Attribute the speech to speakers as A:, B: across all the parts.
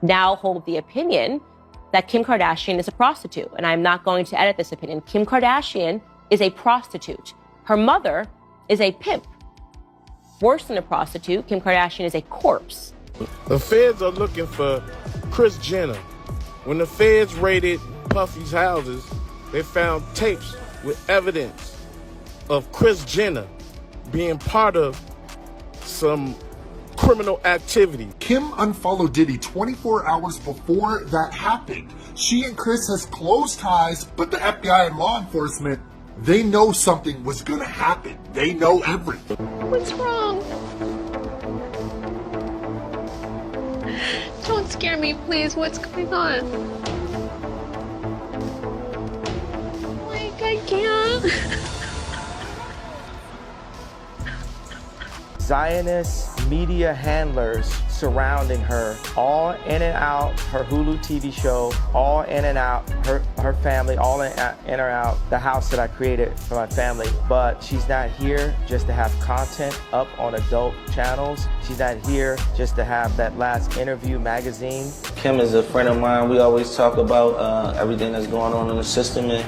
A: now hold the opinion that Kim Kardashian is a prostitute. And I'm not going to edit this opinion. Kim Kardashian is a prostitute. Her mother is a pimp. Worse than a prostitute, Kim Kardashian is a corpse.
B: The feds are looking for Kris Jenner. When the feds raided Puffy's houses, they found tapes with evidence of Kris Jenner being part of some criminal activity.
C: Kim unfollowed Diddy 24 hours before that happened. She and Kris has close ties, but the FBI and law enforcement, they know something was gonna happen. They know everything.
D: What's wrong? Don't scare me, please. What's going on? Like, I can't.
E: Zionist media handlers surrounding her, all in and out her Hulu TV show, all in and out her family, all in and out the house that I created for my family. But she's not here just to have content up on adult channels. She's not here just to have that last interview magazine.
F: Kim is a friend of mine. We always talk about everything that's going on in the system, and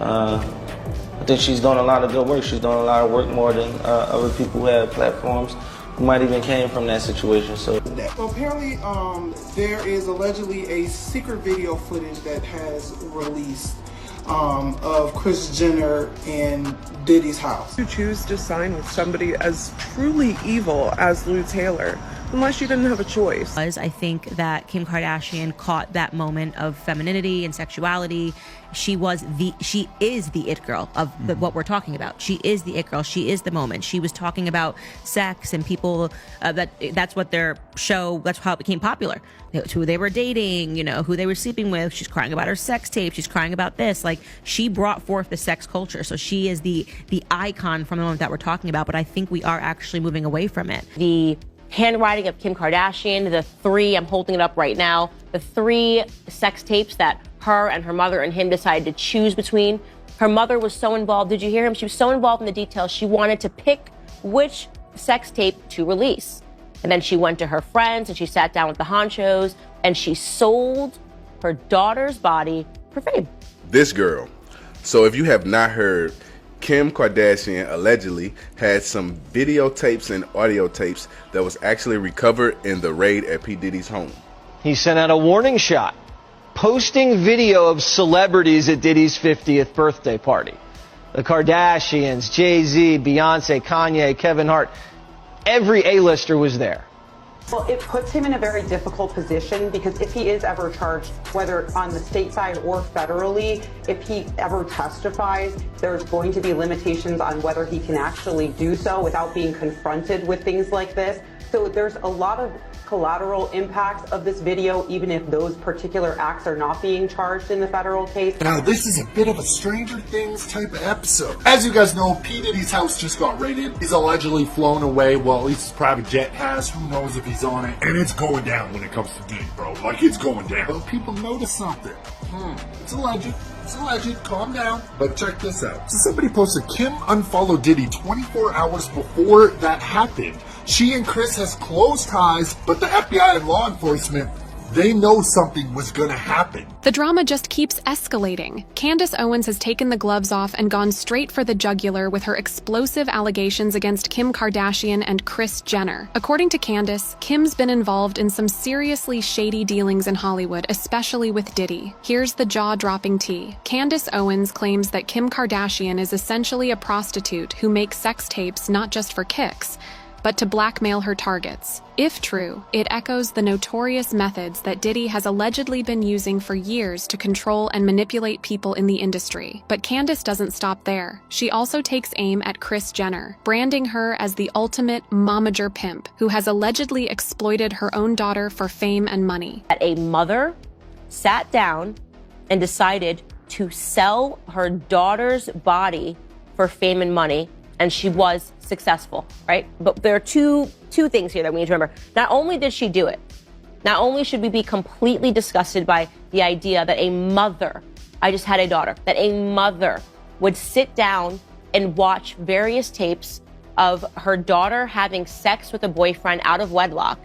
F: I think she's doing a lot of good work. She's doing a lot of work more than other people who have platforms who might even came from that situation. So
G: apparently, there is allegedly a secret video footage that has released of Kris Jenner in Diddy's house.
H: You choose to sign with somebody as truly evil as Lou Taylor, unless you didn't have a choice.
I: I think that Kim Kardashian caught that moment of femininity and sexuality. She is the it girl of what we're talking about. She is the it girl. She is the moment. She was talking about sex and people, that's what their show, that's how it became popular. Who they were dating, who they were sleeping with. She's crying about her sex tape. She's crying about this. Like, she brought forth the sex culture. So she is the icon from the moment that we're talking about. But I think we are actually moving away from it.
A: The handwriting of Kim Kardashian, I'm holding it up right now, the 3 sex tapes that her and her mother and him decided to choose between. Her mother was so involved. Did you hear him? She was so involved in the details. She wanted to pick which sex tape to release. And then she went to her friends and she sat down with the honchos and she sold her daughter's body for fame.
J: This girl. So if you have not heard, Kim Kardashian allegedly had some videotapes and audio tapes that was actually recovered in the raid at P. Diddy's home.
K: He sent out a warning shot, posting video of celebrities at Diddy's 50th birthday party. The Kardashians, Jay-Z, Beyonce, Kanye, Kevin Hart, every A-lister was there.
L: Well, it puts him in a very difficult position because if he is ever charged, whether on the state side or federally, if he ever testifies, there's going to be limitations on whether he can actually do so without being confronted with things like this. So there's a lot of collateral impacts of this video, even if those particular acts are not being charged in the federal case.
C: Now, this is a bit of a Stranger Things type of episode. As you guys know, P. Diddy's house just got raided. He's allegedly flown away. Well, at least his private jet has. Who knows if he's on it? And it's going down when it comes to Diddy, bro. Like, it's going down. But people notice something. It's alleged. It's alleged. Calm down. But check this out. So somebody posted, Kim unfollowed Diddy 24 hours before that happened. She and Kris has close ties, but the FBI and law enforcement, they know something was gonna happen.
M: The drama just keeps escalating. Candace Owens has taken the gloves off and gone straight for the jugular with her explosive allegations against Kim Kardashian and Kris Jenner. According to Candace, Kim's been involved in some seriously shady dealings in Hollywood, especially with Diddy. Here's the jaw-dropping tea. Candace Owens claims that Kim Kardashian is essentially a prostitute who makes sex tapes not just for kicks, but to blackmail her targets. If true, it echoes the notorious methods that Diddy has allegedly been using for years to control and manipulate people in the industry. But Candace doesn't stop there. She also takes aim at Kris Jenner, branding her as the ultimate momager pimp who has allegedly exploited her own daughter for fame and money.
A: A mother sat down and decided to sell her daughter's body for fame and money, and she was successful, right? But there are two things here that we need to remember. Not only did she do it, not only should we be completely disgusted by the idea that a mother, I just had a daughter, that a mother would sit down and watch various tapes of her daughter having sex with a boyfriend out of wedlock,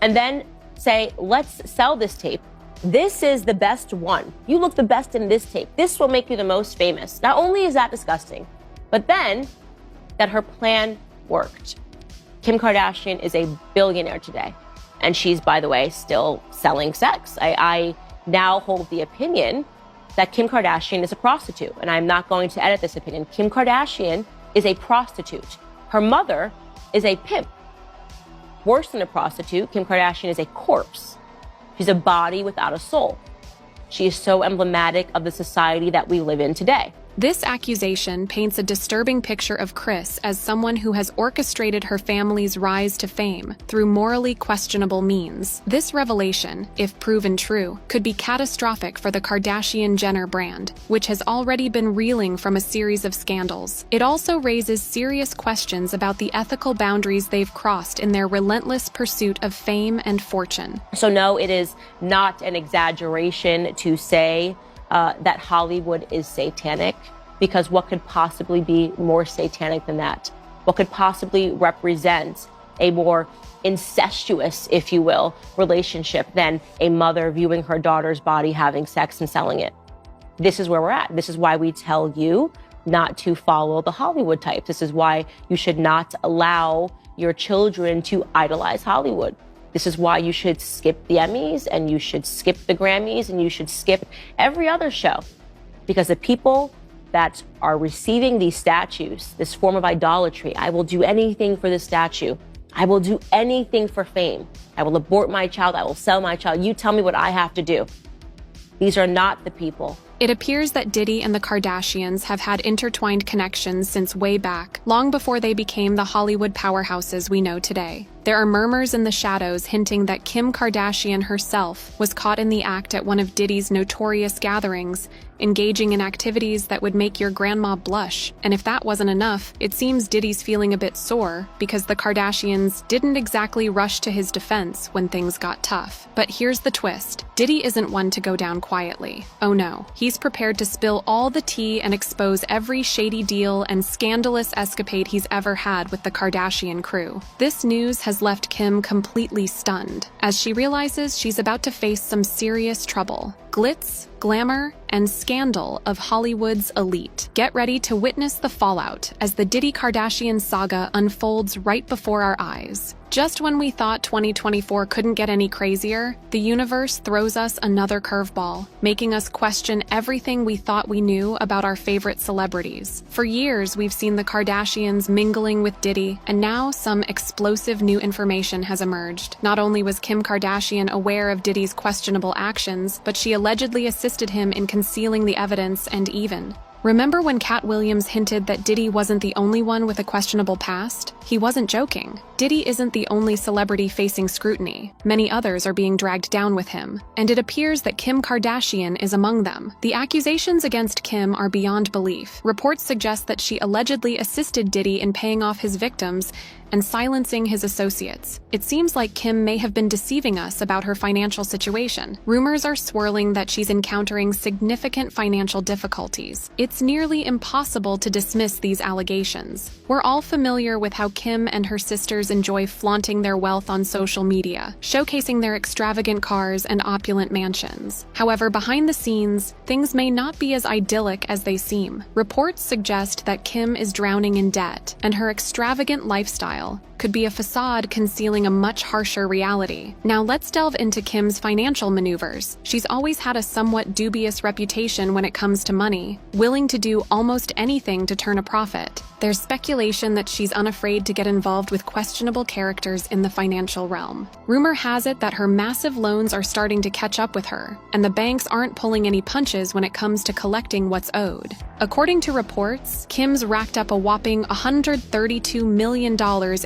A: and then say, let's sell this tape. This is the best one. You look the best in this tape. This will make you the most famous. Not only is that disgusting, but then that her plan worked. Kim Kardashian is a billionaire today. And she's, by the way, still selling sex. I now hold the opinion that Kim Kardashian is a prostitute. And I'm not going to edit this opinion. Kim Kardashian is a prostitute. Her mother is a pimp. Worse than a prostitute, Kim Kardashian is a corpse. She's a body without a soul. She is so emblematic of the society that we live in today.
M: This accusation paints a disturbing picture of Kris as someone who has orchestrated her family's rise to fame through morally questionable means. This revelation, if proven true, could be catastrophic for the Kardashian-Jenner brand, which has already been reeling from a series of scandals. It also raises serious questions about the ethical boundaries they've crossed in their relentless pursuit of fame and fortune.
A: So no, it is not an exaggeration to say that Hollywood is satanic, because what could possibly be more satanic than that? What could possibly represent a more incestuous, if you will, relationship than a mother viewing her daughter's body, having sex, and selling it? This is where we're at. This is why we tell you not to follow the Hollywood type. This is why you should not allow your children to idolize Hollywood. This is why you should skip the Emmys, and you should skip the Grammys, and you should skip every other show. Because the people that are receiving these statues, this form of idolatry, I will do anything for this statue. I will do anything for fame. I will abort my child. I will sell my child. You tell me what I have to do. These are not the people.
M: It appears that Diddy and the Kardashians have had intertwined connections since way back, long before they became the Hollywood powerhouses we know today. There are murmurs in the shadows hinting that Kim Kardashian herself was caught in the act at one of Diddy's notorious gatherings, engaging in activities that would make your grandma blush. And if that wasn't enough, it seems Diddy's feeling a bit sore because the Kardashians didn't exactly rush to his defense when things got tough. But here's the twist. Diddy isn't one to go down quietly. Oh no. He's prepared to spill all the tea and expose every shady deal and scandalous escapade he's ever had with the Kardashian crew. This news has left Kim completely stunned, as she realizes she's about to face some serious trouble. Glitz, glamour, and scandal of Hollywood's elite. Get ready to witness the fallout as the Diddy Kardashian saga unfolds right before our eyes. Just when we thought 2024 couldn't get any crazier, the universe throws us another curveball, making us question everything we thought we knew about our favorite celebrities. For years, we've seen the Kardashians mingling with Diddy, and now some explosive new information has emerged. Not only was Kim Kardashian aware of Diddy's questionable actions, but she allegedly assisted him in concealing the evidence and even. Remember when Cat Williams hinted that Diddy wasn't the only one with a questionable past? He wasn't joking. Diddy isn't the only celebrity facing scrutiny. Many others are being dragged down with him, and it appears that Kim Kardashian is among them. The accusations against Kim are beyond belief. Reports suggest that she allegedly assisted Diddy in paying off his victims and silencing his associates. It seems like Kim may have been deceiving us about her financial situation. Rumors are swirling that she's encountering significant financial difficulties. It's nearly impossible to dismiss these allegations. We're all familiar with how Kim and her sisters enjoy flaunting their wealth on social media, showcasing their extravagant cars and opulent mansions. However, behind the scenes, things may not be as idyllic as they seem. Reports suggest that Kim is drowning in debt, and her extravagant lifestyle could be a facade concealing a much harsher reality. Now let's delve into Kim's financial maneuvers. She's always had a somewhat dubious reputation when it comes to money, willing to do almost anything to turn a profit. There's speculation that she's unafraid to get involved with questionable characters in the financial realm. Rumor has it that her massive loans are starting to catch up with her, and the banks aren't pulling any punches when it comes to collecting what's owed. According to reports, Kim's racked up a whopping $132 million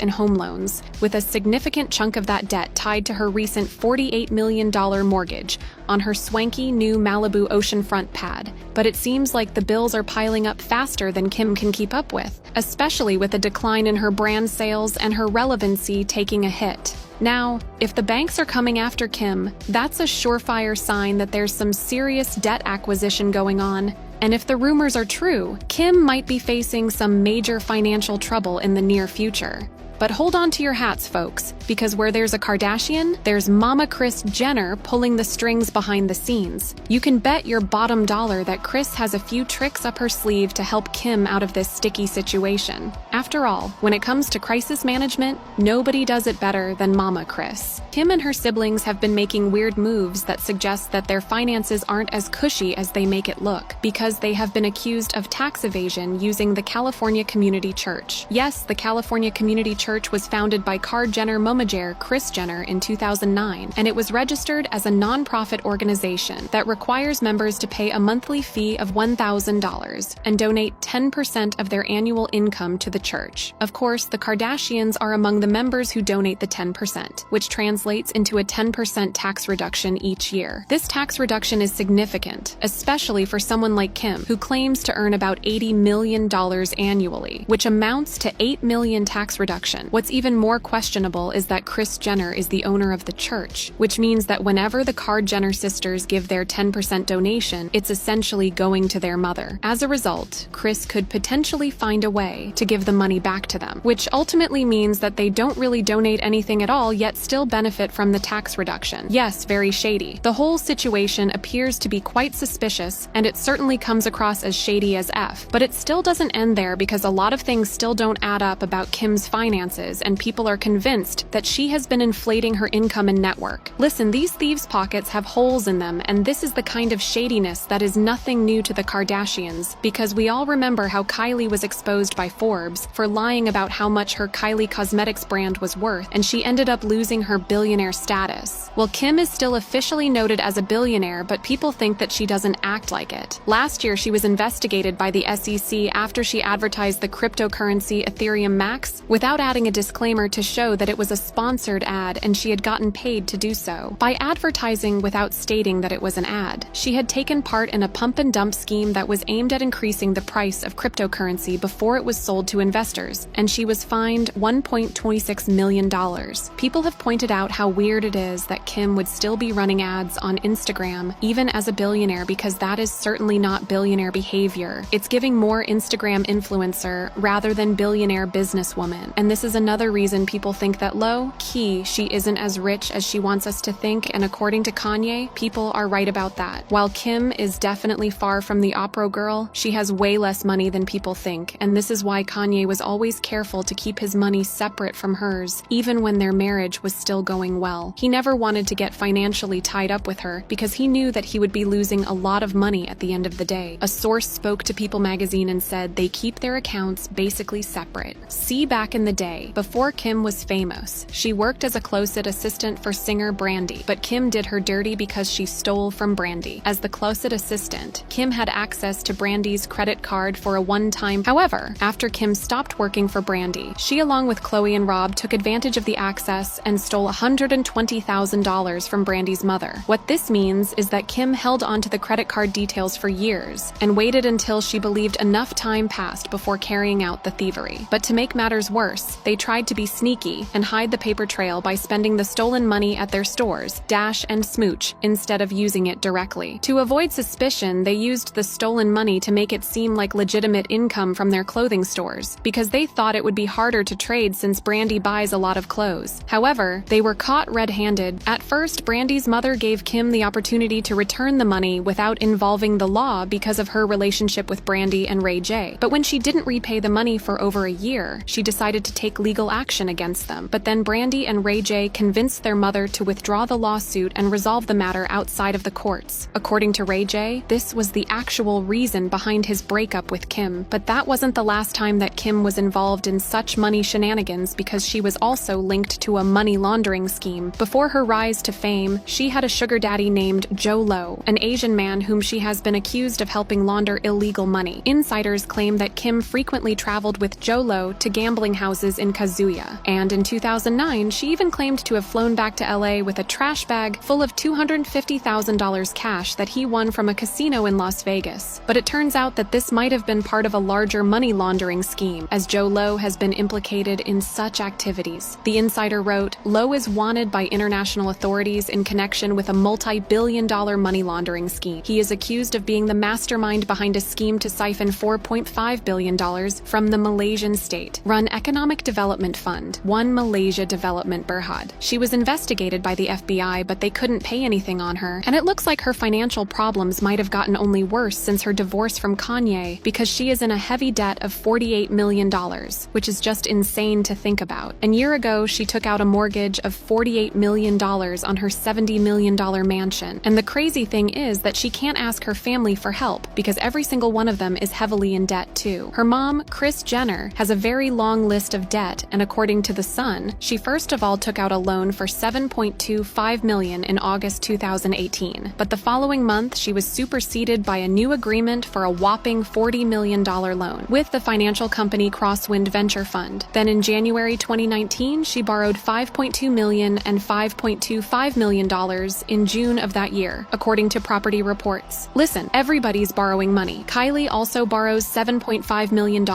M: in home loans, with a significant chunk of that debt tied to her recent $48 million mortgage on her swanky new Malibu oceanfront pad. But it seems like the bills are piling up faster than Kim can keep up with, especially with a decline in her brand sales and her relevancy taking a hit. Now, if the banks are coming after Kim, that's a surefire sign that there's some serious debt acquisition going on. And if the rumors are true, Kim might be facing some major financial trouble in the near future. But hold on to your hats, folks, because where there's a Kardashian, there's Mama Kris Jenner pulling the strings behind the scenes. You can bet your bottom dollar that Kris has a few tricks up her sleeve to help Kim out of this sticky situation. After all, when it comes to crisis management, nobody does it better than Mama Kris. Kim and her siblings have been making weird moves that suggest that their finances aren't as cushy as they make it look, because they have been accused of tax evasion using the California Community Church. Yes, the California Community Church was founded by Jenner momager Kris Jenner in 2009, and it was registered as a non-profit organization that requires members to pay a monthly fee of $1,000 and donate 10% of their annual income to the church. Of course, the Kardashians are among the members who donate the 10%, which translates into a 10% tax reduction each year. This tax reduction is significant, especially for someone like Kim, who claims to earn about $80 million annually, which amounts to $8 million tax reduction. What's even more questionable is that Kris Jenner is the owner of the church, which means that whenever the Jenner sisters give their 10% donation, it's essentially going to their mother. As a result, Kris could potentially find a way to give the money back to them, which ultimately means that they don't really donate anything at all yet still benefit from the tax reduction. Yes, very shady. The whole situation appears to be quite suspicious, and it certainly comes across as shady as F. But it still doesn't end there, because a lot of things still don't add up about Kim's finances, and people are convinced that she has been inflating her income and network. Listen, these thieves' pockets have holes in them, and this is the kind of shadiness that is nothing new to the Kardashians, because we all remember how Kylie was exposed by Forbes for lying about how much her Kylie Cosmetics brand was worth, and she ended up losing her billionaire status. Well, Kim is still officially noted as a billionaire, but people think that she doesn't act like it. Last year, she was investigated by the SEC after she advertised the cryptocurrency Ethereum Max without adding a disclaimer to show that it was a sponsored ad and she had gotten paid to do so. By advertising without stating that it was an ad, she had taken part in a pump and dump scheme that was aimed at increasing the price of cryptocurrency before it was sold to investors, and she was fined $1.26 million. People have pointed out how weird it is that Kim would still be running ads on Instagram, even as a billionaire, because that is certainly not billionaire behavior. It's giving more Instagram influencer rather than billionaire businesswoman. And this is another reason people think that low-key she isn't as rich as she wants us to think, and according to Kanye, people are right about that. While Kim is definitely far from the opera girl, she has way less money than people think, and this is why Kanye was always careful to keep his money separate from hers, even when their marriage was still going well. He never wanted to get financially tied up with her because he knew that he would be losing a lot of money at the end of the day. A source spoke to People magazine and said they keep their accounts basically separate. See, back in the day, before Kim was famous, she worked as a closet assistant for singer Brandy, but Kim did her dirty because she stole from Brandy. As the closet assistant, Kim had access to Brandy's credit card for a one-time. However, after Kim stopped working for Brandy, she along with Chloe and Rob took advantage of the access and stole $120,000 from Brandy's mother. What this means is that Kim held onto the credit card details for years and waited until she believed enough time passed before carrying out the thievery. But to make matters worse, they tried to be sneaky and hide the paper trail by spending the stolen money at their stores, Dash and Smooch, instead of using it directly. To avoid suspicion, they used the stolen money to make it seem like legitimate income from their clothing stores, because they thought it would be harder to trade since Brandy buys a lot of clothes. However, they were caught red-handed. At first, Brandy's mother gave Kim the opportunity to return the money without involving the law because of her relationship with Brandy and Ray J. But when she didn't repay the money for over a year, she decided to take legal action against them. But then Brandy and Ray J convinced their mother to withdraw the lawsuit and resolve the matter outside of the courts. According to Ray J, this was the actual reason behind his breakup with Kim. But that wasn't the last time that Kim was involved in such money shenanigans, because she was also linked to a money laundering scheme. Before her rise to fame, she had a sugar daddy named Joe Lowe, an Asian man whom she has been accused of helping launder illegal money. Insiders claim that Kim frequently traveled with Joe Lowe to gambling houses in Kazuya, and in 2009, she even claimed to have flown back to LA with a trash bag full of $250,000 cash that he won from a casino in Las Vegas. But it turns out that this might have been part of a larger money laundering scheme, as Joe Lowe has been implicated in such activities. The insider wrote, "Lowe is wanted by international authorities in connection with a multi-billion-dollar money laundering scheme. He is accused of being the mastermind behind a scheme to siphon $4.5 billion from the Malaysian state, run economic development fund, One Malaysia Development Berhad. She was investigated by the FBI, but they couldn't pay anything on her, and it looks like her financial problems might have gotten only worse since her divorce from Kanye, because she is in a heavy debt of $48 million, which is just insane to think about. A year ago, she took out a mortgage of $48 million on her $70 million mansion, and the crazy thing is that she can't ask her family for help because every single one of them is heavily in debt too. Her mom, Kris Jenner, has a very long list of debt, and according to The Sun, she first of all took out a loan for $7.25 million in August 2018. But the following month, she was superseded by a new agreement for a whopping $40 million loan with the financial company Crosswind Venture Fund. Then in January 2019, she borrowed $5.2 million and $5.25 million in June of that year, according to property reports. Listen, everybody's borrowing money. Kylie also borrows $7.5 million.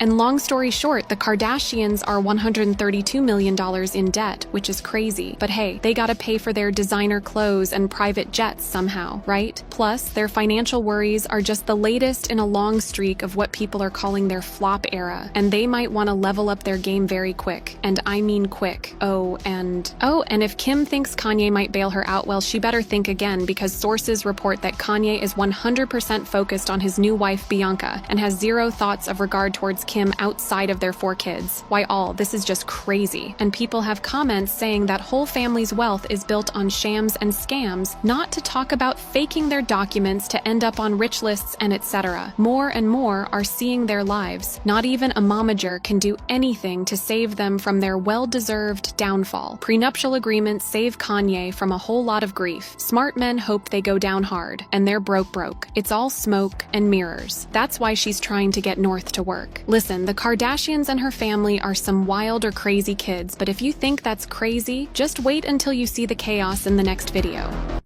M: And long story short, the Kardashians are $132 million in debt, which is crazy. But hey, they gotta pay for their designer clothes and private jets somehow, right? Plus, their financial worries are just the latest in a long streak of what people are calling their flop era, and they might want to level up their game very quick. And I mean quick. And if Kim thinks Kanye might bail her out, well, she better think again, because sources report that Kanye is 100% focused on his new wife Bianca and has zero thoughts of regard towards Kim outside of their 4 kids. Why this is just crazy. And people have comments saying that whole family's wealth is built on shams and scams, not to talk about faking their documents to end up on rich lists and etc. More and more are seeing their lives. Not even a momager can do anything to save them from their well-deserved downfall. Prenuptial agreements save Kanye from a whole lot of grief. Smart men hope they go down hard, and they're broke. It's all smoke and mirrors. That's why she's trying to get North to work. Listen, the Kardashians and her family are some wild or crazy kids, but if you think that's crazy, just wait until you see the chaos in the next video.